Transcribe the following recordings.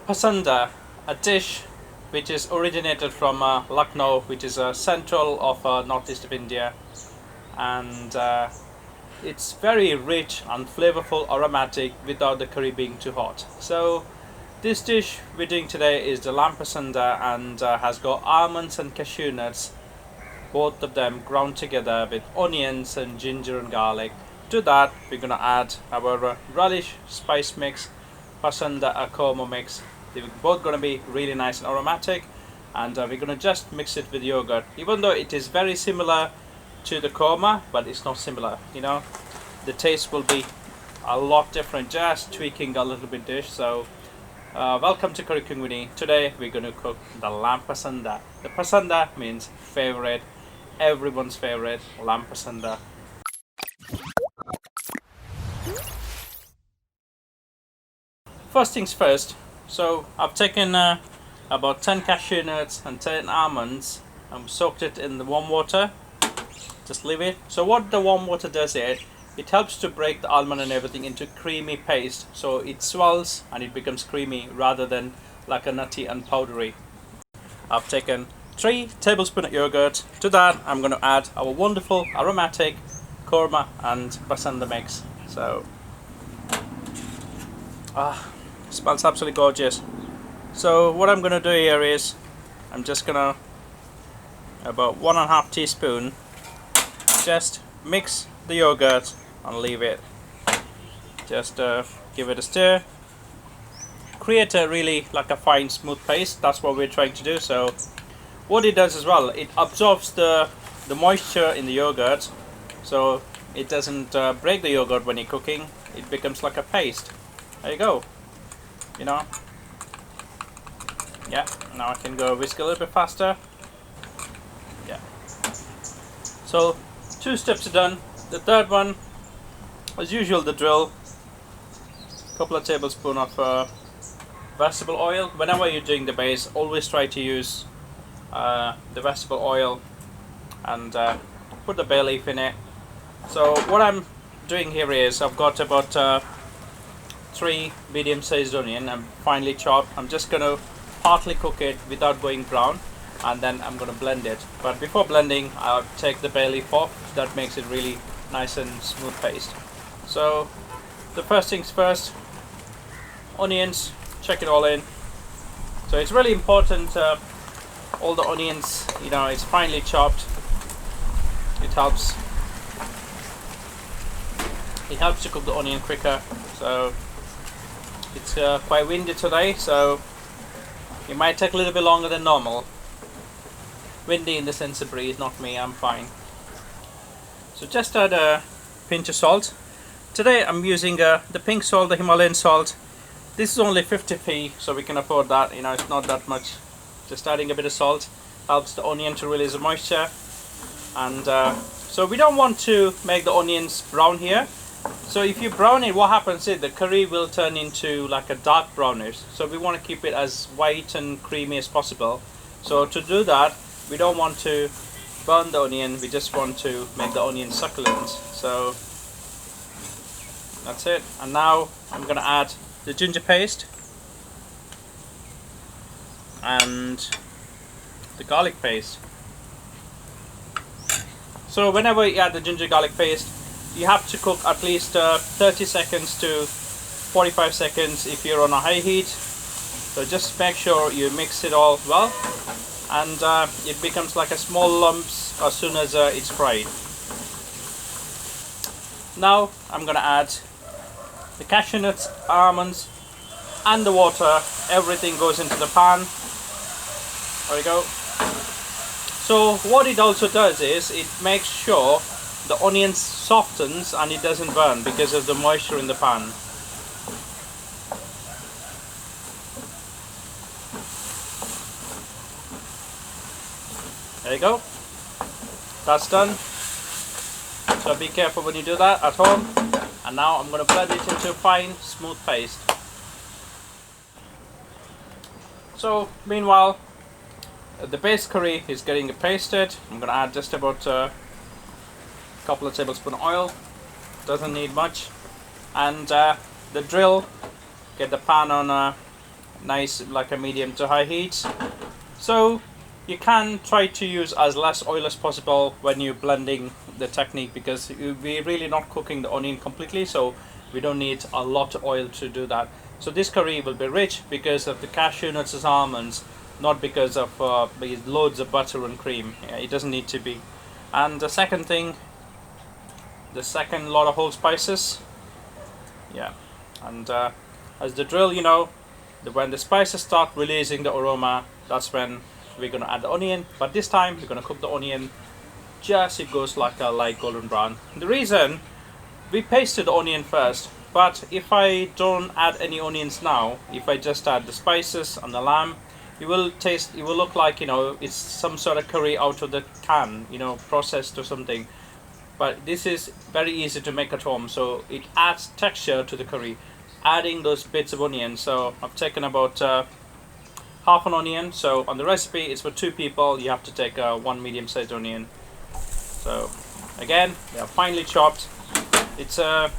Pasanda, a dish which is originated from Lucknow, which is central of northeast of India, and it's very rich and flavorful, aromatic without the curry being too hot. So this dish we're doing today is the lamb pasanda and has got almonds and cashew nuts, both of them ground together with onions and ginger and garlic. To that we're gonna add our relish spice mix, pasanda aroma mix. They're both gonna be really nice and aromatic, and we're gonna just mix it with yogurt. Even though it is very similar to the korma, but it's not similar. The taste will be a lot different, just tweaking a little bit dish. So welcome to Curry Cooking with me. Today we're going to cook the lamb pasanda. The pasanda means favorite, everyone's favorite lamb pasanda. First things first, so I've taken about 10 cashew nuts and 10 almonds and soaked it in the warm water. Just leave it. So what the warm water does is it helps to break the almond and everything into creamy paste, so it swells and it becomes creamy rather than like a nutty and powdery. I've taken 3 tablespoons of yogurt. To that I'm going to add our wonderful aromatic korma and pasanda mix. So smells absolutely gorgeous. So what I'm going to do here is I'm just going to about 1.5 teaspoon just mix the yogurt and leave it. Just give it a stir, create a really like a fine smooth paste. That's what we're trying to do. So what it does as well, it absorbs the moisture in the yogurt, so it doesn't break the yogurt when you're cooking. It becomes like a paste. There you go. Yeah, now I can go whisk a little bit faster. Yeah, so 2 steps are done. The third one, as usual, the drill. A couple of tablespoons of vegetable oil. Whenever you're doing the base, always try to use the vegetable oil and put the bay leaf in it. So what I'm doing here is I've got about 3 medium-sized onion. I'm finely chopped. I'm just going to partly cook it without going brown, and then I'm going to blend it. But before blending, I'll take the bay leaf off. That makes it really nice and smooth paste. So the first things first, onions, check it all in. So it's really important, all the onions, it's finely chopped. It helps to cook the onion quicker. So it's quite windy today, so it might take a little bit longer than normal. Windy in the sense of breeze, not me, I'm fine. So just add a pinch of salt. Today I'm using the pink salt, the Himalayan salt. This is only 50p, so we can afford that. It's not that much. Just adding a bit of salt helps the onion to release the moisture. And so we don't want to make the onions brown here. So if you brown it, what happens is the curry will turn into like a dark brownish. So we want to keep it as white and creamy as possible. So to do that, we don't want to burn the onion, we just want to make the onion succulent. So that's it. And now I'm going to add the ginger paste and the garlic paste. So whenever you add the ginger garlic paste, you have to cook at least 30 seconds to 45 seconds if you're on a high heat. So just make sure you mix it all well, and it becomes like a small lumps as soon as it's fried. Now I'm gonna add the cashew nuts, almonds and the water. Everything goes into the pan. There we go. So what it also does is it makes sure the onion softens and it doesn't burn because of the moisture in the pan. There you go. That's done. So be careful when you do that at home. And now I'm going to blend it into a fine, smooth paste. So meanwhile, the base curry is getting pasted. I'm going to add just about couple of tablespoons oil, doesn't need much, and the drill, get the pan on nice, like a medium to high heat. So you can try to use as less oil as possible when you're blending the technique, because we're really not cooking the onion completely, so we don't need a lot of oil to do that. So this curry will be rich because of the cashew nuts and almonds, not because of loads of butter and cream. Yeah, it doesn't need to be. And the second thing, the second lot of whole spices. Yeah, and as the drill, you know, when the spices start releasing the aroma, that's when we're gonna add the onion. But this time we're gonna cook the onion just it goes like a light golden brown. The reason, we pasted the onion first, but if I don't add any onions now, if I just add the spices and the lamb, it will look like, you know, it's some sort of curry out of the can, you know, processed or something. But this is very easy to make at home, so it adds texture to the curry, adding those bits of onion. So I've taken about half an onion. So on the recipe it's for 2 people, you have to take 1 medium-sized onion. So again, they are finely chopped. It's a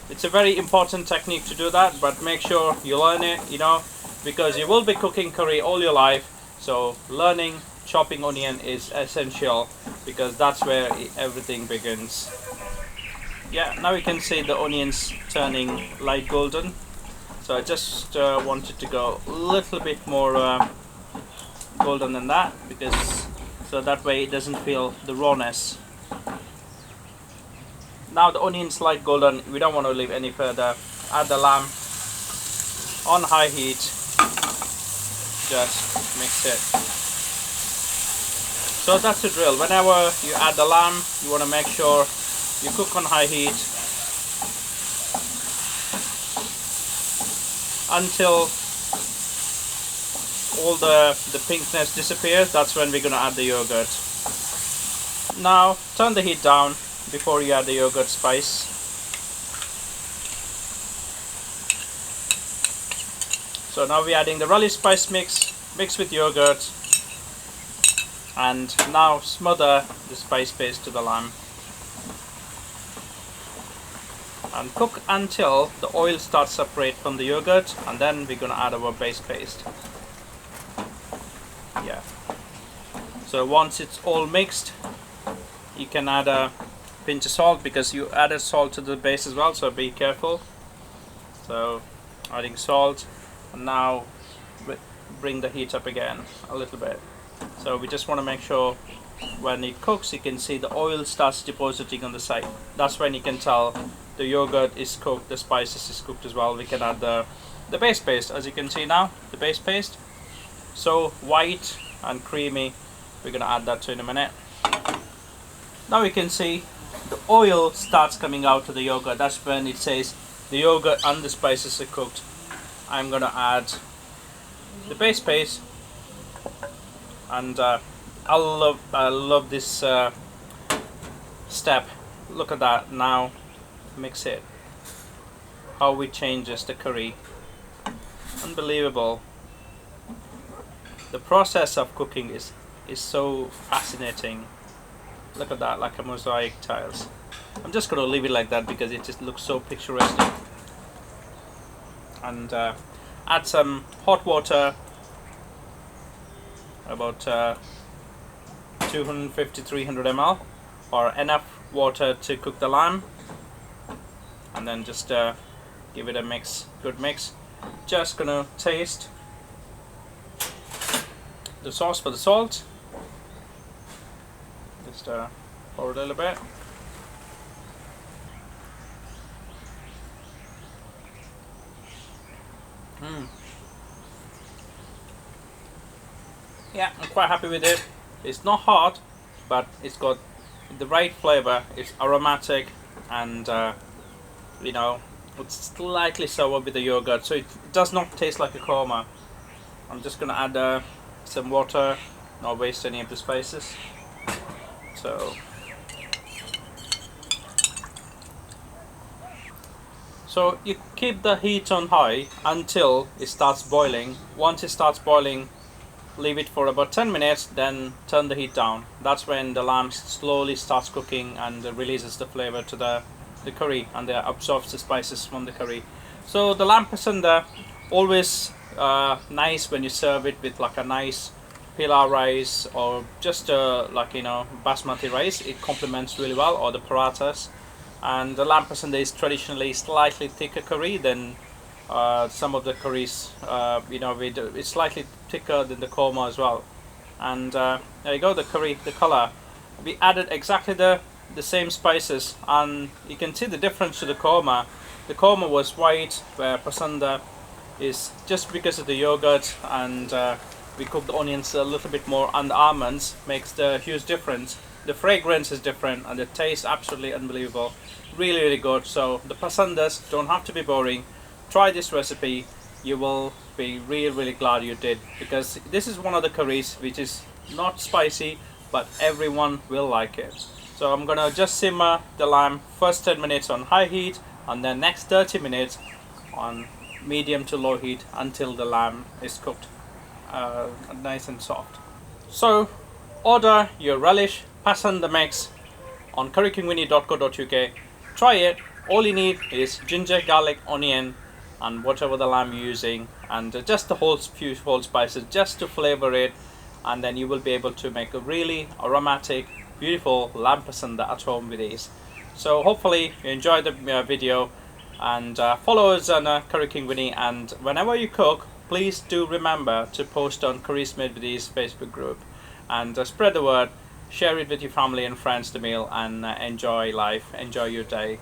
very important technique to do that, but make sure you learn it, you know, because you will be cooking curry all your life. So learning chopping onion is essential, because that's where everything begins. Yeah, now you can see the onions turning light golden. So I just wanted to go a little bit more golden than that, because so that way it doesn't feel the rawness. Now the onions light golden, we don't want to leave any further. Add the lamb on high heat, just mix it. So that's the drill. Whenever you add the lamb, you want to make sure you cook on high heat until all the pinkness disappears. That's when we're going to add the yogurt. Now turn the heat down before you add the yogurt spice. So now we're adding the relish spice mix with yogurt, and now smother the spice paste to the lamb and cook until the oil starts separate from the yogurt, and then we're going to add our base paste. Yeah. So once it's all mixed, you can add a pinch of salt, because you added salt to the base as well, so be careful. So adding salt, and now bring the heat up again a little bit. So we just want to make sure when it cooks, you can see the oil starts depositing on the side. That's when you can tell the yogurt is cooked, the spices is cooked as well. We can add the base paste, as you can see now, the base paste. So white and creamy, we're going to add that to in a minute. Now you can see the oil starts coming out of the yogurt. That's when it says the yogurt and the spices are cooked. I'm going to add the base paste, and I love this step. Look at that. Now mix it. How it changes the curry. Unbelievable. The process of cooking is so fascinating. Look at that, like a mosaic tiles. I'm just going to leave it like that because it just looks so picturesque. And add some hot water, about 250-300 ml, or enough water to cook the lamb, and then just give it a mix, good mix. Just gonna taste the sauce for the salt. Just pour it a little bit. Yeah, I'm quite happy with it. It's not hot, but it's got the right flavor. It's aromatic, and you know, it's slightly sour with the yogurt, so it does not taste like a korma. I'm just gonna add some water, not waste any of the spices. So you keep the heat on high until it starts boiling. Once it starts boiling, leave it for about 10 minutes, then turn the heat down. That's when the lamb slowly starts cooking and releases the flavor to the curry, and absorbs the spices from the curry. So the lamb pasanda, always nice when you serve it with like a nice pilau rice or just like basmati rice. It complements really well, or the parathas. And the lamb pasanda is traditionally slightly thicker curry than some of the curries. It's slightly thicker than the korma as well. And there you go, the curry, the color. We added exactly the same spices, and you can see the difference to the korma. The korma was white, where pasanda is just because of the yogurt, and we cooked the onions a little bit more, and the almonds makes the huge difference. The fragrance is different, and the taste absolutely unbelievable. Really, really good. So the pasandas don't have to be boring. Try this recipe. You will be really, really glad you did, because this is one of the curries which is not spicy, but everyone will like it. So I'm gonna just simmer the lamb first 10 minutes on high heat, and then next 30 minutes on medium to low heat until the lamb is cooked nice and soft. So order your Relish Pasanda mix on currykingwinnie.co.uk. Try it. All you need is ginger, garlic, onion, and whatever the lamb you're using, and just the few whole spices just to flavor it, and then you will be able to make a really aromatic, beautiful lamb pasanda at home with ease. So hopefully you enjoyed the video, and follow us on Curry King Winnie, and whenever you cook, please do remember to post on Curries Made with Ease Facebook group, and spread the word, share it with your family and friends, the meal, and enjoy life, enjoy your day.